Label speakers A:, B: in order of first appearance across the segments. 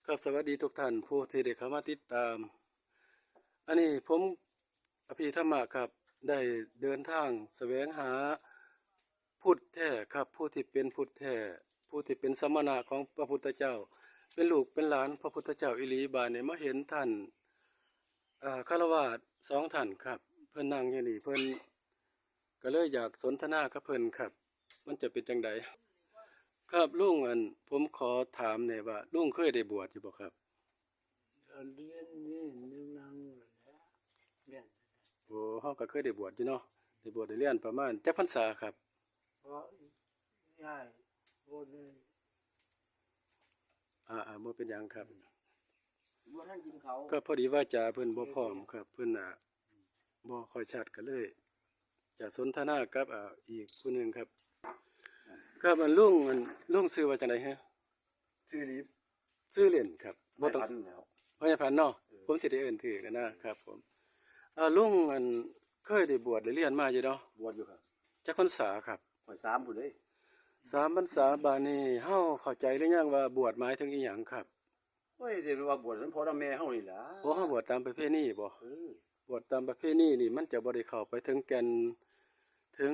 A: ครับสวัสดีทุกท่านผู้ที่ได้เข้ามาติดตาม อันนี้ผมอภิธรรมะครับได้เดินทางแสวงหาพุทธแท้ครับผู้ที่เป็นพุทธแท้ผู้ที่เป็นสมณะของพระพุทธเจ้าเป็นลูกเป็นหลานพระพุทธเจ้าอิลีบานเนี่ยมาเห็นท่านฆราวาสสองท่านครับเพิ่นนั่งอยู่นี่เพิ่นก็เลยอยากสนทนากับเพิ่นครับมันจะเป็นจังใดครับลุงผมขอถามหน่อยว่าลุงเคยได้บวชอยู่บ่ครับ
B: เรียนนี่นึงนั่งเรียน
A: โอ้เฮาก็เคยได้บวชอยู่เนาะได้บวชได้เรียนประมาณจักพรรษาครับ
B: เพราะย้ายโบเลย
A: บ่เป็นหยังครับ
B: บ่ทันกินเขา
A: ก็พอดีว่าจาเพิ่นบ่พร้อมครับเพิ่นบ่ค่อยชัดก็เลยจะสนทนากับอีกผู้หนึงครับครับลุงชื่อว่าจังได๋ฮะ
B: ชื่อลิฟ
A: ชื่อเล่นครับบ่ต้อง
B: แล้ว
A: พญาพันธุ์เนาะผมสิได้เอิ้นถือกันนะครับผมลุงเคยได้บวชได้เรียนมาอยู่เนาะ
B: บวชอยู่ครับ
A: จักพรรษาครับ
B: ข่อย3พุ่นเด้
A: 3พรรษาบาดนี้เฮาเข้าใจหรือยังว่าบวชหมายถึงอีหยังครับ
B: โอ้ยสิว่าบวชนั้นพ่อแม่เฮานี่ล่ะ
A: บ่เฮาบวชตามประเพณีบ่
B: เออบ
A: วชตามประเพณีนี่มันจะบ่ได้เข้าไปถึงแก่นถึง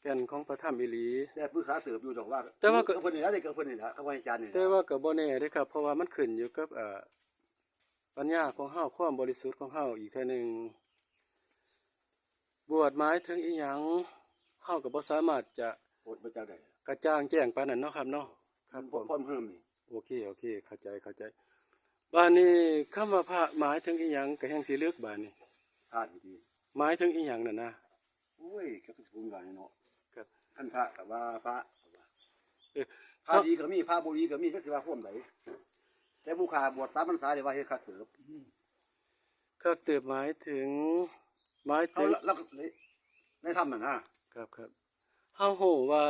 A: แก่นของพระธรรมอีหลี
B: แต่ผู้ขาเติบอยู่ดอกว่า
A: แต่ว่าก็
B: เพิ่นนี่ล่ะได้กับเพิ่นนี่ล่ะกับอาจารย์นี่
A: แต่ว่าก็บ่แน่เด้ครับเพราะว่ามันขึ้นอยู่กับปัญญาของเฮาความบริสุทธิ์ของเฮาอีกเทื่อหนึงบวชหมายถึงอีหยังเฮาก็บ่สามารถจะ
B: บวชมาจากใด
A: กระจ่างแจ้งปานนั้นเนาะครับเนาะครับผ
B: พ่อ
A: ม
B: พ่อเพิ่มนี่
A: โอเคเข้าใจบ้านนี้คำว่าพระหมายถึงอีหยังก็แฮ่งสิลึกบ้านนี้
B: พระดี
A: หมายถึงอีหยังนั่นนะ
B: โอ้ยก็สิพูดว่าเนาะ
A: ครับ
B: ท่านพระก็ว่าพระ
A: เออ
B: พระดีก็มีพระบ่ดีก็มีจักสิว่าพวกใดแต่ผู้ขาบวช3พรรษาได้ว่าเฮ็ดคักเติบ
A: ครับเติบหมายถึง
B: แล้วในธรรมน่ะนะครับ
A: เฮาฮู้ว่า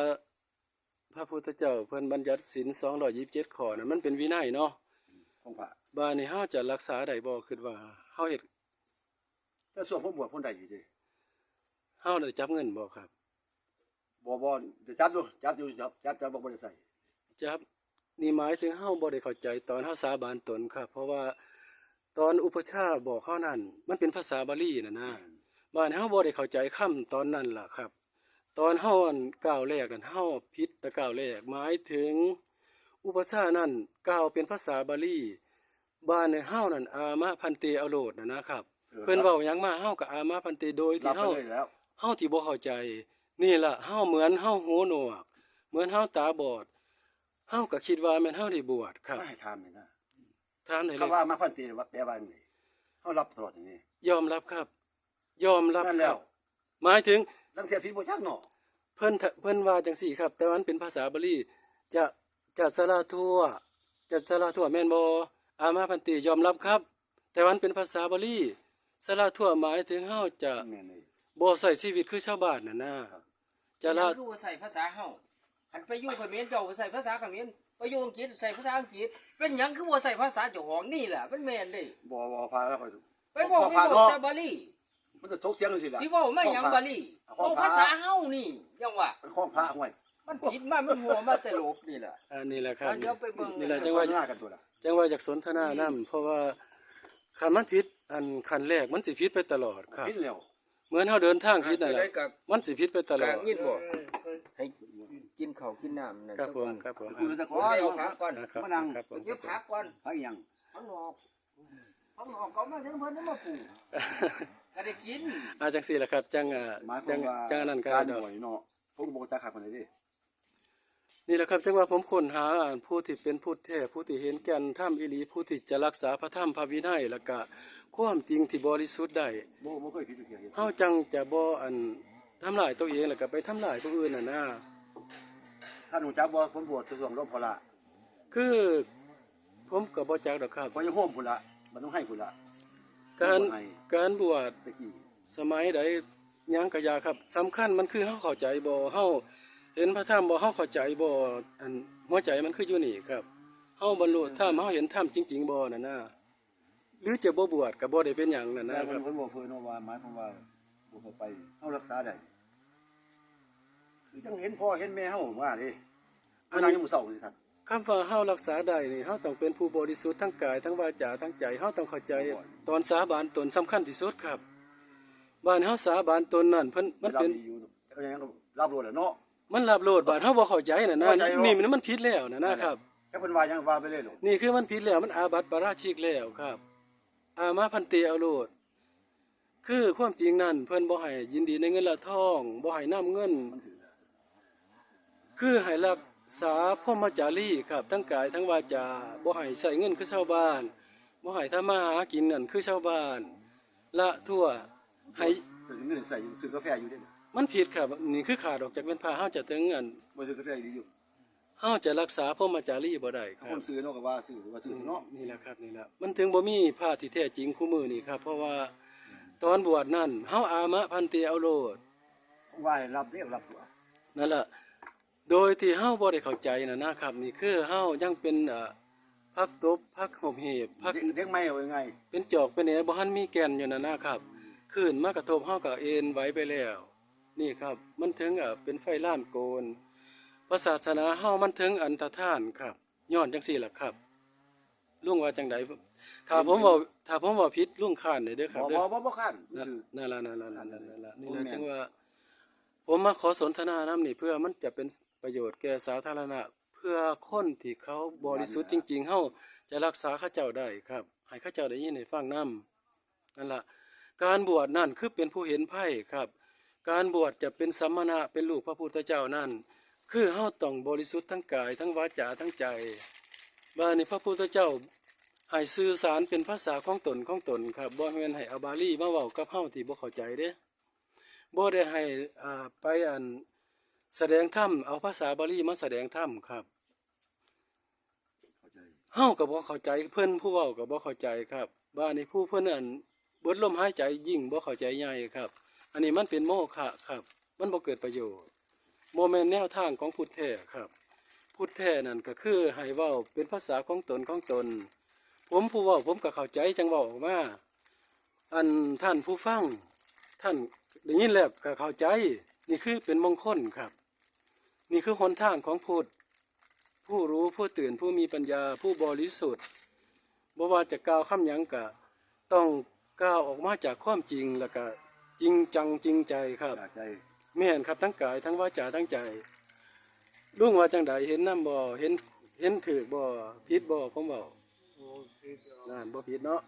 A: พระพุทธเจ้าเพิ่นบัญญัติศีล227ข้อน่ะมันเป็นวินัยเนาะ
B: ของพระ
A: บ้านนี้เฮาจะรักษาได้บ่คิดว่าเฮาเฮ็ด
B: แต่ส่วนผมบวชเพิ่นได้อยู่เด้
A: เฮาได้จับเงินบ่ครับ
B: บ่จะจับอยู่จับบ่ได้ใส่
A: จับนี่หมายถึงเฮาบ่ได้เข้าใจตอนเฮาสาบานตนครับเพราะว่าตอนอุปชาบอกเขานั่นมันเป็นภาษาบาลีนะบ้านเฮาบ่ได้เข้าใจคำตอนนั้นล่ะครับตอนเฮาก้าวแรกนั้นเฮาผิดแต่ก้าวแรกหมายถึงอุปชานั้นกล่าวเป็นภาษาบาลีบ้านเฮานั่นอามะพันเตอโลดนะครับเพิ่นเว้าหยังมาเฮาก็อามะพันเตโดยที่เฮาที่บ่เข้าใจนี่ล่ะเฮาเหมือนเฮาหูหนวกเหมือนเฮาตาบอดเฮาก็คิดว่าแม่นเฮาได้บวชครับ
B: ให้ถามนี่นะ
A: ถามได้เลย
B: คำว่ามาพันตีว่าแปลว่าจังได๋เฮารับตลอดอย่างนี้
A: ยอมรับครับยอมรับ
B: นั่นแล้ว
A: หมายถึง
B: ลังเทียผิดบ่จักเนาะ
A: เพิ่นว่าจังซี่ครับแต่มันเป็นภาษาบาลีจะสละทั่วแม่นบ่อามาพันติยอมรับครับแต่มันเป็นภาษาบาลีสละทั่วหมายถึงเฮาจะบ่ใช้ชีวิตคือชาวบ้านน่ะนะจะละ
C: คือว่าใส่ภาษาเฮาหันไปอยู่เขมรเจ้าใส่ภาษาเขมรไปอยู่อังกฤษใส่ภาษาอังกฤษเป็นหยังคือบ่ใส่ภาษาเจ้าของนี่แหละมันแม่นเด้
B: บ่พาแล้วไป
C: ไปบอกแต่บาลี
B: มันจะตกเถียงจังซี่ล่ะ
C: สิเว้ามาหยังบาลีเอาภาษาเฮานี่ยังว่า
B: เป็นของพระห้วย
C: มันผิดมามันหัวมาแต่โลกนี่แหละ
A: นี่แหละครับ
C: เดี๋ยวไปเบิ่ง
A: นี่แหละจังว่าอยากสนทนานํเพราะว่าคันมันผิดคันแรกมันสิผิดไปตลอดครับ
B: ผิดแล้ว
A: เหมือนเฮาเดินทางผิดนั่นแหละมันสิผิดไปตลอด
C: ยินบ่ให้กินข้าวกินน้ำนั่น
A: ครับผม
B: คุยซะก่อน
C: เอาผักก่อน
B: มานั่ง
C: เก็บผักก่อน
B: ผักหยัง
C: ข้างนอกก็มาถึงเพิ่นมาปลูกก็ได้กิน
A: จังซี่ล่ะครับจังนั้นก็
B: การหน่วยเนาะผมก็บ่จักคักปานใดเด้
A: นี่แหละครับจังว่าผมค้นหาผู้ที่เป็นพุทธแท้ผู้ที่เห็นแก่นธรรมอีหลีผู้ที่จะรักษาพระธรรมพระวินัยแล้วก็ความจริงที่บริสุทธิ์ได้
B: บ่เคยผิดสักอย่าง
A: เฮาจังจะบ่ทำลายตัวเองแล้วก็ไปทำลายผู้อื่นน่ะนะ
B: ท่านรู้จักบ่ผมบวชช่วงรบพละ
A: คือผมก็บ่จักดอกครับ
B: บ่ยังโฮมพุ่นละมันต้องให้พุ่นละ
A: การบวช
B: ตะกี้
A: สมัยใดหยังก็ยาครับสำคัญมันคือเฮาเข้าใจบ่เฮาเห็นพระธรรมบ่เฮาเข้าใจบ่หัวใจมันคืออยู่นี่ครับเฮาบรรลุธรรมเฮาเห็นธรรมจริงๆบ่นั่นนะหรือจะบ่บวชก็บ่ได้เป็นหยังนั่นนะค
B: รั
A: บ
B: เพิ่นบ่เฟิ่นว่าหมายความว่าบ่เข้าไปเฮารักษาได้คือจังเห็นพ่อเห็นแม่เฮาว่าเด้อันนั้นยังมื้อเช้านี่ท่าน
A: คำว่าเฮารักษาได้นี่เฮาต้องเป็นผู้บริสุทธิ์ทั้งกายทั้งวาจาทั้งใจเฮาต้องเข้าใจตอนสาบานตนสำคัญที่สุดครับบ้านเฮาสาบานตนนั่นเพิ่นมันเป็น
B: รับดีอยู่แต่ก็ยังรับรู้แหละเนาะ
A: มันรับโลดบ้านเฮาบ่เข้าใจน่ะนะ
B: เข้าใจเนาะ
A: นี่มันผิดแล้วนะครับ
B: แต่เพิ่นว่ายังว่าไปเลยโลด
A: นี่คือมันผิดแล้วมันอาบัติปาราชิกแล้วครับ อามาพันเตเอาโลดคือความจริงนั่นเพิ่นบ่ให้ยินดีในเงินและทองบ่ให้นำเงิน
B: มันถือแล้ว
A: คือให้รักษาพรหมจารีครับทั้งกายทั้งวาจาบ่ให้ใช้เงินคือชาวบ้านบ่ให้ทำมาหากินนั่นคือชาวบ้านละทั่วให้
B: เพิ่นเงินใส่ซื้อกาแฟอยู่เด้
A: มันผิดครับนี่คือขาดออกจากเป็นพาเฮาจะถึงอัน
B: บ่ซื้อกาแฟดีอยู่
A: เฮาจะรักษาพรหมจารีบ่ได้ค
B: ค
A: รั
B: น
A: บ
B: ซื้อเนาะก็ว่าซื้อเนาะ
A: นี่แหละครับนี่แหละมันถึงบ่มีพระที่แท้จริงคู่มือนี่ครับ เพราะว่าตอนบวชนั่นเฮาอามะพันเตเอาโลด
B: ว่าให้รับเด้อรับตัว
A: นั่นแหละโดยที่เฮาบ่ได้เข้าใจนะครับ นี่คือเฮายังเป็นพักตบพักหอบเหบพัก
B: เด็กใหม่เอายังไง
A: เป็นจอกเป็นแหนบ่ทันมีแก่นอยู่นะครับคลื่นมากระทบเฮาก็เอ็นไหวไปแล้ว นี่ครับ มันถึงเป็นไฟล้านโกนพระศาสนาเฮามันถึงอันตรธานครับย้อนจังซี่ล่ะครับลุงว่าจังไดถ้าผมว่าผิดลุงค้านได้เด้อครับเด้อ
B: บ่คัน
A: นั่น
B: คือ
A: นั่นล่ะนี่แหละ
B: ผมแม่น
A: จึงว่า ผมมาขอสนทนาน้ำนี่เพื่อมันจะเป็นประโยชน์แก่สาธารณะ เพื่อคนที่เขาบริสุทธิ์จริงๆเฮาจะรักษาข้าเจ้าได้ครับให้ข้าเจ้าได้ยินให้ฟังนํนั่นล่ะการบวชนั่นคือเป็นผู้เห็นไพ่ครับ การบวชจะเป็นสัมมณะเป็นลูกพระพุทธเจ้านั่นคือเฮาต้องบริสุทธิ์ทั้งกายทั้งวาจาทั้งใจว่านี่พระพุทธเจ้าให้สื่อสารเป็นภาษาของตนครับบ่แม่นให้เอาบาลีมาเว้ากับเฮาที่บ่เข้าใจเด้บ่ได้ให้ไปแสดงธรรมเอาภาษาบาลีมาแสดงธรรมครับ
B: เข้าใจ
A: เฮาก็บ่เข้าใจเพิ่นผู้เว้าก็บ่เข้าใจครับว่านี่ผู้เพิ่นเบิดลมหายใจยิ่งบ่เข้าใจใหญ่ครับ อันนี้มันเป็นโมฆะครับ มันบ่เกิดประโยชน์บ่แม่นแนวทางของพุทธแท้ครับ พุทธแท้นั่นก็คือให้เว้าเป็นภาษาของตน ผมผู้เว้าผมก็เข้าใจจังเว้าออกมาอันท่านผู้ฟังท่านได้ยินแล้วก็เข้าใจ นี่คือเป็นมงคลครับ นี่คือหนทางของพุทธผู้รู้ผู้ตื่นผู้มีปัญญาผู้บริสุทธิ์บ่ว่าจะกล่าวคำหยังก็ต้องกล่าวออกมาจากความจริงแล้วก็จริงจังจริงใจครับ
B: จากใจ
A: แม่นครับทั้งกายทั้งวาจาทั้งใจลุงว่าจังใดเห็นน้ำบ่เห็นถือบ่ผิดบ่ผมบอกนั่นบ่ผิดเนาะ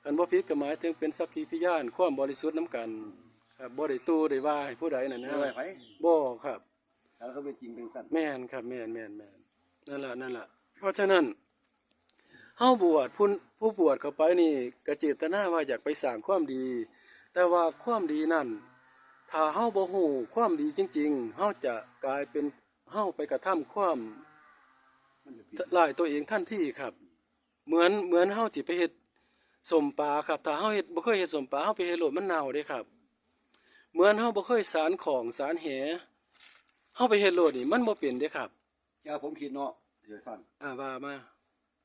A: คันบ่ผิดก็หมายถึงเป็นสักขีพยานความบริสุทธิ์น้ำกันครับบ่ได้ตู้ได้ว่าให้ผู้ใดนั่นนะ
B: เอาไว้ไผ
A: บ่ครับ
B: ถ้าเขาเป็นจริงเป็นสัตว์
A: แม่นครับแม่นนั่นล่ะเพราะฉะนั้นเฮาบวชผู้บวชเข้าไปนี่ก็เจตนาว่าอยากไปสร้างความดี แต่ว่าความดีนั่นถ้าเฮาบ่ฮู้ความดีจริงๆเฮาจะกลายเป็นเฮาไปกระทำความ
B: มันจะผิด
A: ลายตัวเองทันทีครับ เหมือนเฮาสิไปเฮ็ดสมปลาครับถ้าเฮาเฮ็ดบ่เคยเฮ็ดสมปลาเฮาไปเฮ็ดโลดมันเน่าเด้ครับ เหมือนเฮาบ่เคยสารของสารแหเฮาไปเฮ็ดโลดนี่มันบ่เป็นเด้ครับ
B: อย่าผมคิดเนาะเดี๋ยวฟัง
A: ว่ามา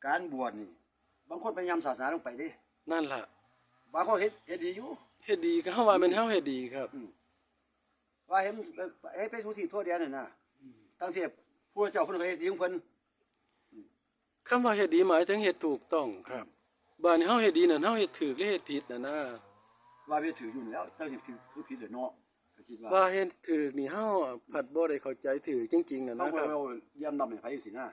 B: การบวชนี่บางคนพยายามศาสนาลงไปเด้
A: นั่นล่ะ
B: บางคนเฮ็ดดีอยู่
A: เฮ็ดดีก็เฮาว่าแม่นเฮาเฮ็ดดีครับ
B: ว่าเห็นไปทุกที่ทั่วแดนน่ะนะตั้งที่ผู้เจ้าเพิ่นก็เฮ็ดดีของเพิ่น
A: คำว่าเฮ็ดดีหมายถึงเฮ็ดถูกต้องครับบ้านนี้เฮาเฮ็ดดีนั่นเฮาเฮ็ดถูกหรือเฮ็ดผิดน่ะนะ
B: ว่าไปถืออยู่แล้วตั้งที่ถือผิดเด้อเนาะก็คิดว่า
A: ว่าเฮ็ดถูกนี่เฮาผัดบ่ได้เข้าใจถูกจริงๆน่ะ
B: บาง
A: นะ
B: ค
A: คน รับ
B: เอาเยี่ยมนำให้ไผสินะ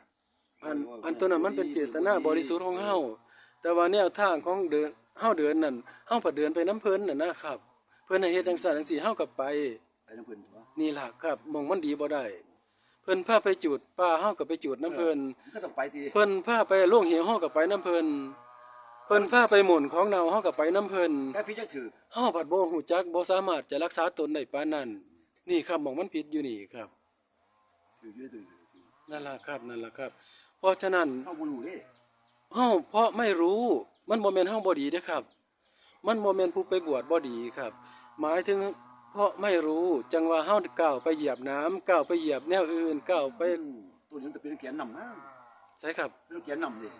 A: อันตัวนั้นมันเป็นเจตนาบริสุทธิ์ของเฮาแต่ว่าแนวทางของเดินนั่นเฮาผัดเดินไปน้ำเพิ่นน่ะนะครับเพิ่นให้เฮ็ดจังซั่นจังซี่เฮาก็ไป
B: ไปนำเพิ่นตัว
A: นี่ล่ะครับมองมันดีบ่ได้ เพิ่นพาไปจุดป่าเฮาก็ไปจุดน้ำเพิ่น
B: มันก็ต้องไปติ
A: เพิ่นพาไปล่วงเหวเฮาก็ไปน้ำเพิ่นเพิ่นพาไปหมุนของเนาเฮาก็ไปน้ำเพิ่น
B: แค่พี่จะถือ
A: เฮาผัดบ่ฮู้จักบ่สามารถจะรักษาตนได้ปานนั้นนี่ครับหมองมันผิดอยู่นี่ครับ
B: ถืออยู่ได้ถือ
A: นั่นล่ะครับ เพราะฉะนั้น
B: เฮาบ่รู้เด้
A: เฮาเพราะไม่รู้มันบ่แม่นเฮาบ่ดีเด้อครับ มันบ่แม่นผู้ไปบวชบ่ดีครับ หมายถึงเพราะไม่รู้จังว่าเฮาก้าวไปเหยียบน้ำก้าวไปเหยียบแนวอื่นก้าวไป
B: ตัวนี้มันจะเป็นแกนนำนะ
A: ใช่ครับ
B: เป็นแกนนำเด้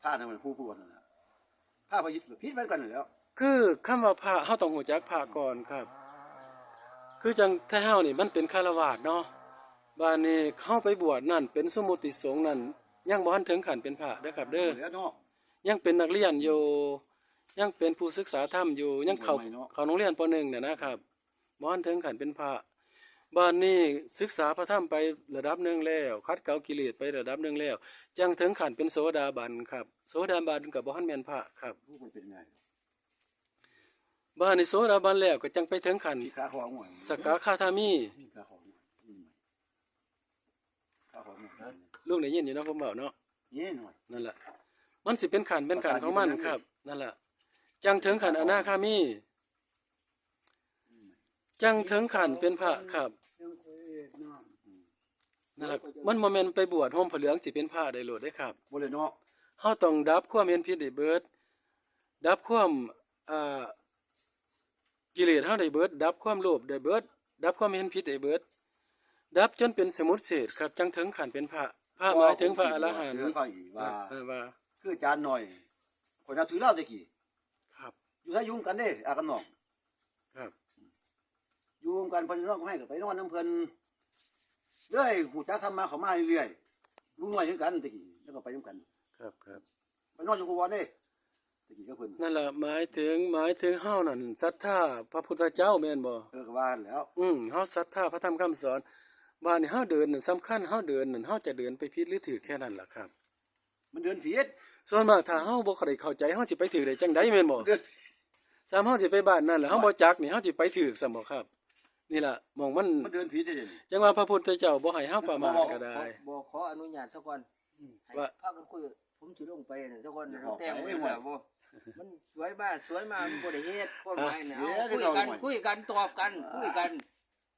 B: ถ้านั่นมันผู้บวชนั่นน่ะถ้าไปยึดผิดมันกันนั่นแหล้ว
A: คือคำว่าพระเฮาต้องรู้จักพระก่อนครับ คือจังถ้าเฮานี่มันเป็นฆราวาสถ์เนาะ บ้านนี้เข้าไปบวชนั่นเป็นสมุติสงฆ์นั่นยังบ่ทันถึงขั้นเป็นพระเด้อครับเด้อ
B: แล้วเนาะ
A: ยังเป็นนักเรียนอยู่ยังเป็นผู้ศึกษาธรรมอยู่ยังเข้า
B: ใหม่ๆเนาะ
A: เข้าโรงเรียนป .1 เนี่ยนะครับบ่ทันถึงขั้นเป็นพระบ้านนี้ศึกษาพระธรรมไประดับหนึ่งแล้วคัดเกลากิเลสไประดับหนึ่งแล้วจังถึงขั้นเป็นโสดาบันครับโสดาบันก็บ่ทันแม่นพระครับ
B: ผู้คนเป็นไง
A: บ้านนี้โสดาบันแล้วก็จังไปถึงขั้น
B: พี่ขาของหวย
A: สกทาคามี
B: พี่ขาของขาของ
A: ลูกได้ยินอยู่เนาะผมเว้าเนาะ
B: นี่หน่อย
A: นั่นแหละมันสิเป็นขั้นเป็นขั้นของมันครับนั่นแหละจังถึงขั้นอนาคามีจังถึงขั้นเป็นพระครับนั่นแหละมันบ่แม่นไปบวชห่มผ้าเหลืองสิเป็นพระได้โลดเด้ครับ
B: บ่เลยเนาะ
A: เฮาต้องดับความเห็นผิดได้เบิดดับความกิเลสเฮาได้เบิดดับความโลภได้เบิดดับความเห็นผิดได้เบิดดับจนเป็นสมุทเฉทครับจังถึงขั้นเป็นพระพระหมายถึงพระอรหันต์
B: เรื่องฟังอีกว่า
A: ว่า
B: คืออาจารย์หน่อยคนนับถือเล่าตะกี้
A: ครับ
B: อยู่ซะยุ่งกันเด้อากับน้อง
A: ครับ
B: ยุ่งกันเพิ่นน้องก็ให้ก็ไปนอนน้ำเพิ่นเรื่อยหูจักทำมาเขามาเรื่อยๆลุงน้อยคือกันตะกี้แล้วก็ไปนํกัน
A: ครับครับ
B: ไปนอนอยู่กูวันเด้ตะกี้ก็เพิ่น
A: นั่นล่ะหมายถึงเฮานั่นศรัทธาพระพุทธเจ้าแม่นบ่
B: ก็ว่าแล้ว
A: เฮาศรัทธาพระธรรมคำสอนบ้านนี่เฮาเดินนั่นสำคัญเฮาเดินนั่นเฮาจะเดินไปผิดหรือถูกแค่นั้นล่ะครับ
B: มันเดินผิด
A: ส่วนมากถ้าเฮาบ่ได้เข้าใจเฮาสิไปถูกได้จังไดแม่นบ่
B: เดิน
A: สามเฮาสิไปบ้านนั่นแล้วเฮาบ่จักนี่เฮาสิไปถูกซะบ่ครับ นี่ล่ะหมองมัน
B: มันเดินผิดเด้
A: จังว่าพระพุทธเจ้าบ่ให้เฮาประมาทก็ได้
C: บ่ขออนุญาตสักวันให้
A: ว่า
C: พากันคุยผมสิลงไปนั่นสักวันเราแต่งไว้แล้วบ่มันสวยมากมันบ่ได้เฮ็ดคนหมายน่ะเอาคุยกันตอบกันคุยกัน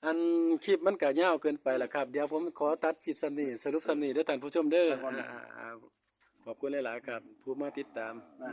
A: อันคลิปมันก็ยาวเกินไปล่ะครับ เดี๋ยวผมขอตัดคลิปซ้ำนี้สรุปซ้ำนี้เด้อท่านผู้ชมเด้อขอบคุณหลายๆครับ ผู้มาติดตาม
B: นะ